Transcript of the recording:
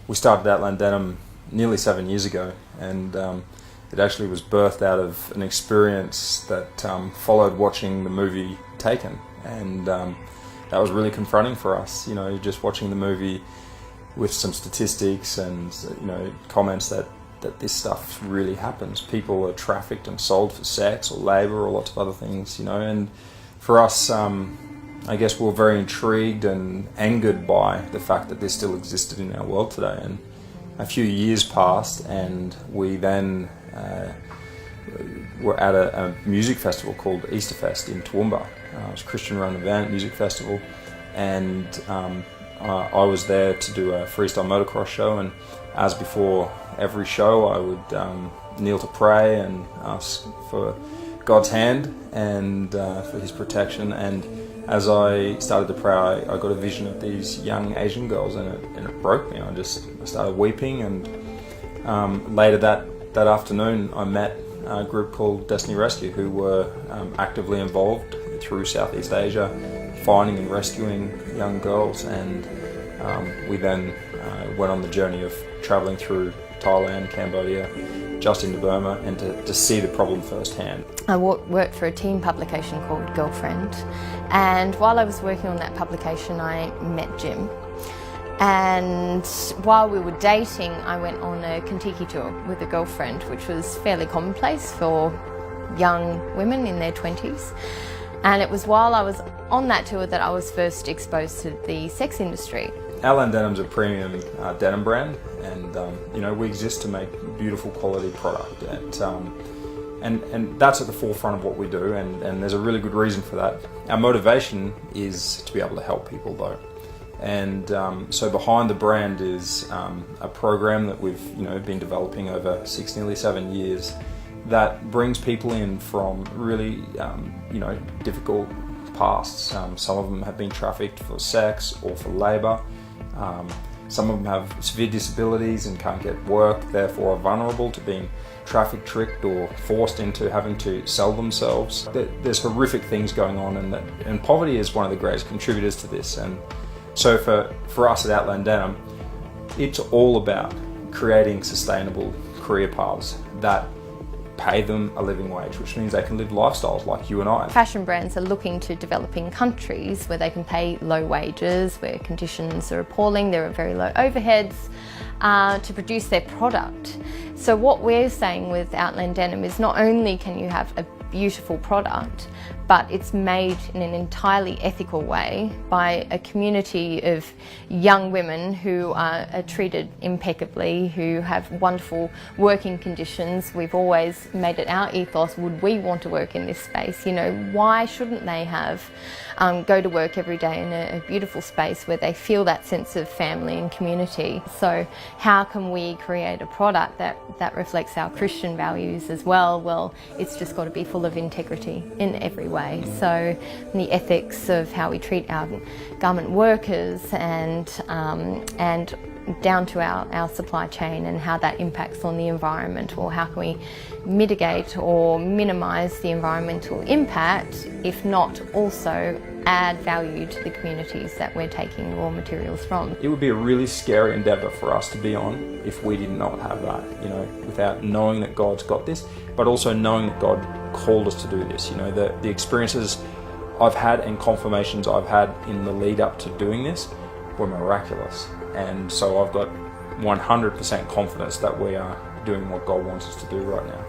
We started Outland Denim nearly 7 years ago, and it actually was birthed out of an experience that followed watching the movie Taken, and that was really confronting for us. You know, just watching the movie with some statistics and comments that this stuff really happens. People are trafficked and sold for sex or labour or lots of other things. And for us, I guess we were very intrigued and angered by the fact that this still existed in our world today. And a few years passed, and we then were at a music festival called Easterfest in Toowoomba. It was a Christian-run event, music festival, and I was there to do a freestyle motocross show. And as before every show, I would kneel to pray and ask for God's hand and for His protection. And as I started to pray, I got a vision of these young Asian girls, and it broke me. I started weeping, and later that afternoon I met a group called Destiny Rescue, who were actively involved through Southeast Asia, finding and rescuing young girls. And we then went on the journey of travelling through Thailand, Cambodia, just into Burma, and to see the problem firsthand. I worked for a teen publication called Girlfriend, and while I was working on that publication I met Jim. And while we were dating, I went on a Kentucky tour with a girlfriend, which was fairly commonplace for young women in their 20s. And it was while I was on that tour that I was first exposed to the sex industry. Outland Denim's a premium denim brand, and we exist to make beautiful quality product. And that's at the forefront of what we do, and there's a really good reason for that. Our motivation is to be able to help people, though. And so behind the brand is a program that we've been developing over nearly 7 years, that brings people in from really difficult pasts. Some of them have been trafficked for sex or for labour. Some of them have severe disabilities and can't get work, therefore are vulnerable to being trafficked, tricked, or forced into having to sell themselves. There's horrific things going on, and poverty is one of the greatest contributors to this. And so for us at Outland Denim, it's all about creating sustainable career paths that pay them a living wage, which means they can live lifestyles like you and I. Fashion brands are looking to developing countries where they can pay low wages, where conditions are appalling, there are very low overheads to produce their product. So what we're saying with Outland Denim is not only can you have a beautiful product, but it's made in an entirely ethical way by a community of young women who are treated impeccably, who have wonderful working conditions. We've always made it our ethos, would we want to work in this space? Why shouldn't they go to work every day in a beautiful space where they feel that sense of family and community? So how can we create a product that reflects our Christian values as well? Well, it's just got to be full of integrity in every way. So the ethics of how we treat our garment workers and down to our supply chain, and how that impacts on the environment, or how can we mitigate or minimise the environmental impact, if not also add value to the communities that we're taking raw materials from. It would be a really scary endeavour for us to be on if we did not have that, without knowing that God's got this, but also knowing that God called us to do this. The experiences I've had and confirmations I've had in the lead up to doing this were miraculous. And so I've got 100% confidence that we are doing what God wants us to do right now.